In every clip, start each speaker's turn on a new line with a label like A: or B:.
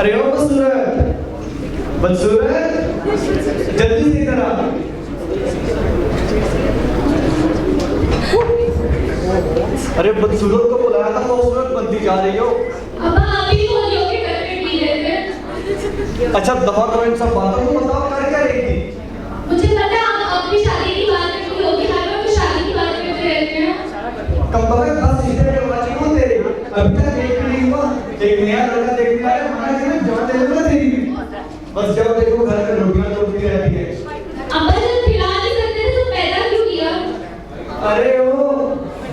A: अरे ओ बदसूरत, बदसूरत, जल्दी से इधर आ। अरे बदसूरत को बुलाया था, खूबसूरत बनती जा रही हो।
B: अब आप ही बोलियो कि घर पे पी लेते हैं।
A: अच्छा दफा करो इन सब बातों को, बताओ कर क्या रही थी?
B: मुझे पता है आप अपनी शादी की बात करती होगी, हर वक्त शादी की बात करते रहते हैं।
A: कब तक बस इधर के बात क्यों तेरे? अभी तक एक नहीं हुआ, एक नया लड़का देखने आया, हमारे घर में जॉब दे दूंगा तेरी। बस जब देखो घर में रोटियां तोड़ती रहती है।
B: अब जब खिला नहीं सकते थे तो पैदा क्यों किया?
A: अरे ओ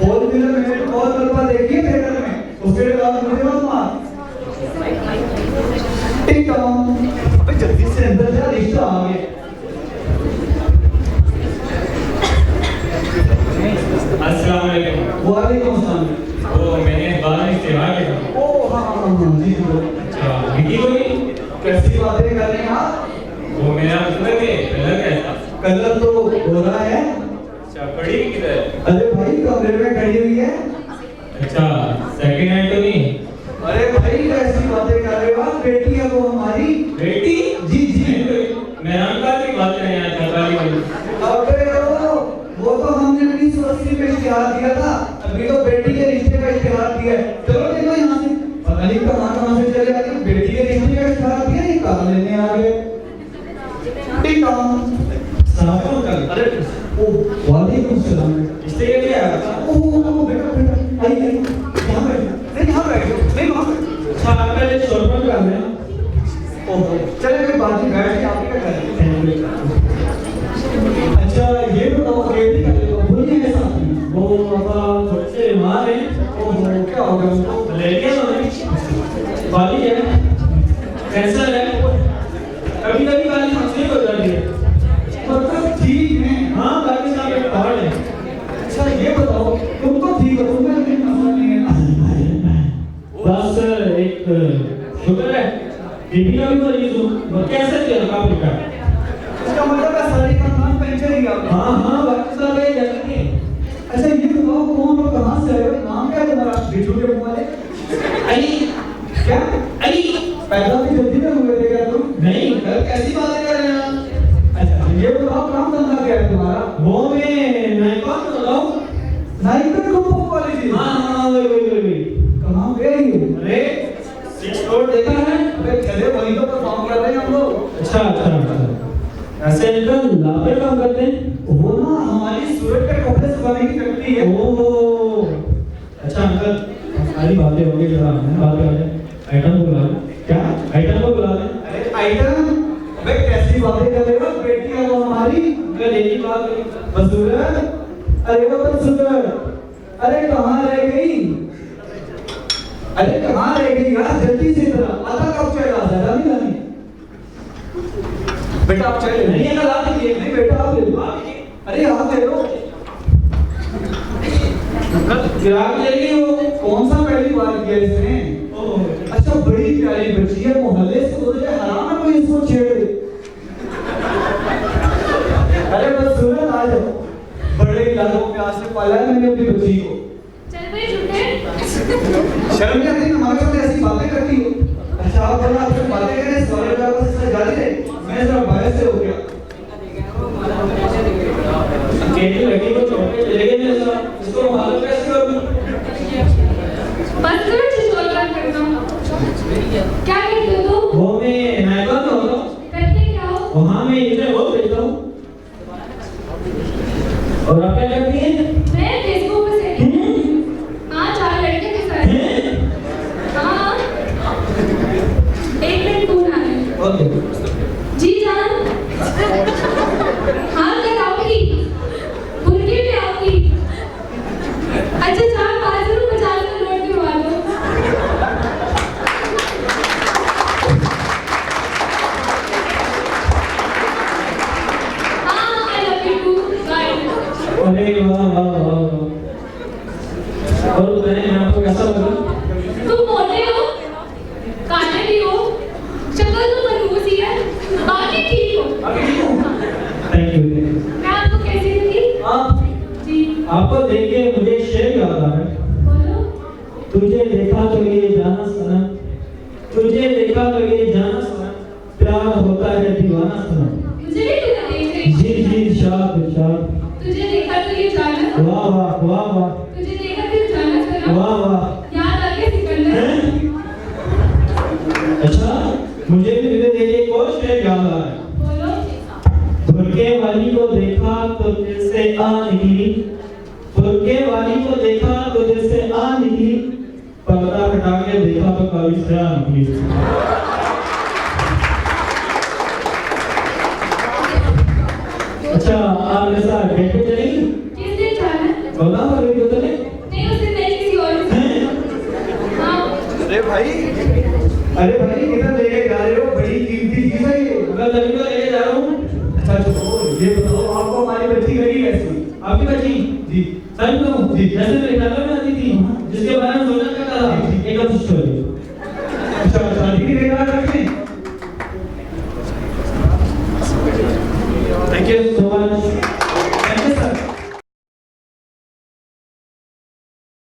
A: बोल दिया, मैंने तो बहुत लड़का देखी है थिएटर में, उसके बाद मुझे मत मार। टिक टॉक, अबे जल्दी से अंदर जा, रिश्ता आ गया।
C: अस्सलाम वालेकुम।
A: वालेकुम अस्सलाम।
C: वो मैंने बाहर इस्तेमाल किया।
A: ओ हाँ जी बोलो।
C: अच्छा विकी कोई
A: कैसी बातें कर रहे हैं आप?
C: वो मेरा मतलब है कलर कैसा?
A: कलर तो गोरा है।
C: अच्छा पड़ी किधर?
A: अरे भाई कमरे में खड़ी हुई है।
C: अच्छा सेकंड हैंड तो नहीं?
A: अरे भाई कैसी बातें कर रहे हो आप? बेटी है वो हमारी।
C: बेटी?
A: जी जी।
C: मैं अंकल की बात कर रहा था खाली वाली।
A: अबे वो तो हमने 1980 में इश्तिहार दिया था, अभी तो बेटी के रिश्ते का इश्तिहार दिया है। चलो देखो यहाँ से, पता नहीं कहाँ से चले आते हैं, बेटी के रिश्ते का इश्तिहार दिया, ये कार लेने आ गए। Tick tock. सलाम अलैकुम। अरे ओ वालेकुम सलाम।
C: इससे ये क्या है?
A: ओ बेटा आइए यहाँ बैठो। नहीं यहाँ बैठो, नहीं वहाँ बैठो।
C: अच्छा अंकल ये शोरबा कर रहे हैं।
A: ओहो चले कोई बात नहीं, बैठ के आपके घर है। अच्छा ये बताओ बेटी का बोलिए कैसा?
C: वो पापा थोड़े से बीमार हैं।
A: ओहो क्या हो गया उनको?
C: मलेरिया तो नहीं, वाली है, कैंसर है, कभी कभी वाली खांसी हो जाती है।
A: मतलब ठीक है।
C: हाँ बाकी सब एक पहाड़ है।
A: अच्छा ये बताओ तुम तो ठीक हो, तुम्हें कोई मसला नहीं है?
C: बस एक शुगर है, बीपी का भी मरीज हूँ, कैंसर के काम लिखा है।
A: इसका मतलब है सारी का नाम पेंशन ही आपका।
C: हाँ बाकी सब एक जैसे नहीं है।
A: अच्छा ये बताओ कौन और कहाँ से आए हो? नाम क्या है तुम्हारा? बिच्छू के मुंह वाले?
C: अली।
A: क्या?
C: अली।
A: पैदा भी जल्दी में हुए थे क्या तुम?
C: नहीं कल कैसी बातें कर रहे हैं आप?
A: अच्छा ये बताओ काम धंधा क्या है तुम्हारा?
C: वो मैं कौन बोल रहा हूँ?
A: Night group of college.
C: हाँ वही।
A: कहाँ गए ये?
C: अरे 6 करोड़ देखा है?
A: अबे चले वहीं तो परफॉर्म कर रहे हैं हम लोग।
C: अच्छा ऐसे अंकल लापे काम करते हैं?
A: वो ना हमारी सूरत के कपड़े सुखाने की फैक्ट्री है।
C: ओह अच्छा अंकल सारी बातें हो गई, जरा मैं बात कर रहे आइटम को बुला लें। क्या आइटम को बुला लें?
A: अरे आइटम, अबे कैसी बातें कर रहे हो? बेटी है वो हमारी।
C: अंकल एक ही बात करी।
A: बदसूरत, अरे वो बदसूरत, अरे कहाँ रह गई? अरे कहाँ रह गई यार? जल्दी से इधर आ। आता कब चला? ज़्यादा नहीं लानी। बेटा आप चाय ले लो।
C: नहीं अंकल आप लीजिए।
A: नहीं बेटा आप ले लो। अरे आप ले लो।
C: ग्राहक ले ली वो।
A: कौन सा पहली बार किया इसने?
C: ओह
A: अच्छा बड़ी प्यारी बच्ची है, मोहल्ले से बोले हराम है कोई इसको छेड़े। अरे बस सुनो आ जाओ, बड़े लाडों प्यार से पाला है मैंने अपनी बच्ची को।
B: चल भाई झूठे।
A: शर्म नहीं आती हमारे साथ ऐसी बातें करती हो? अच्छा आप बोला आपसे बातें करें, सवाल जवाब से जारी रहे, मैं जरा बाहर से हो गया।
C: अकेली लड़की को चौके ले गए मेरे साथ, इसको मालूम कैसे करूं?
B: बस कर चिचोल बात करता हूँ। क्या करते हो तुम?
C: वो मैं कौन होता हूँ?
B: करते क्या हो?
C: वहाँ मैं इधर वो भेजता हूँ। और आप क्या करती हैं?
B: मैं फेसबुक पे सेटिंग करती हूँ। हाँ 4 लड़के के साथ। हाँ 1 मिनट फोन आ रहा है।
C: ओके
B: जी जान। हाँ कल आऊंगी, मुर्गी भी आऊंगी। अच्छा 4-5 50 नोट करवा दो। हाँ I love you too. Bye.
C: अरे वाह और बताएं मैं आपको कैसा लगा?
B: तुम मोटे हो, काले भी हो, शक्ल तो मनहूस ही है, बाकी ठीक हो।
C: Thank you.
B: मैं आपको कैसी लगी?
C: आप
B: जी
C: आपको देख के मुझे शेर याद आ रहा है।
B: बोलो।
C: तुझे देखा तो ये जाना सनम, तुझे देखा तो ये जाना सनम, प्यार होता है दीवाना सनम।
B: मुझे भी तू देख रही
C: जी जी शाद शाद।
B: तुझे देखा तो ये जाना,
C: वाह वाह वाह वाह।
B: तुझे देखा तो ये जाना सनम,
C: वाह वाह।
B: याद आ गया सिकंदर।
C: हैं? अच्छा मुझे भी तुझे देख के एक और शेर याद आ रहा है।
B: बोलो।
C: बुरके वाली को देखा तो दिल से आ निकली, बुरके वाली को देखा तो दिल से आ निकली, पर्दा हटा के देखा तो काली सया निकली। अच्छा आप ऐसा डेट पे चलेंगी?
B: किस दिन जाना है?
C: बोला और डेट पे चले?
B: नहीं उस दिन नहीं, किसी और दिन।
C: हैं?
B: हाँ।
A: अरे भाई किधर लेके जा रहे हो? बड़ी कीमती चीज है ये।
C: मैं तभी तो लेके जा रहा हूँ।
A: अच्छा चलो ये बताओ आपको हमारी बच्ची गई कैसी?
C: आपकी बच्ची
A: जी
C: सच कहूँ
A: जी।
C: जैसे मेरे घर में आती थी, जिसके बारे में सोचा करता था, एकदम स्टोरी।
A: अच्छा शादी की लेकर रखें।
C: Thank you so much.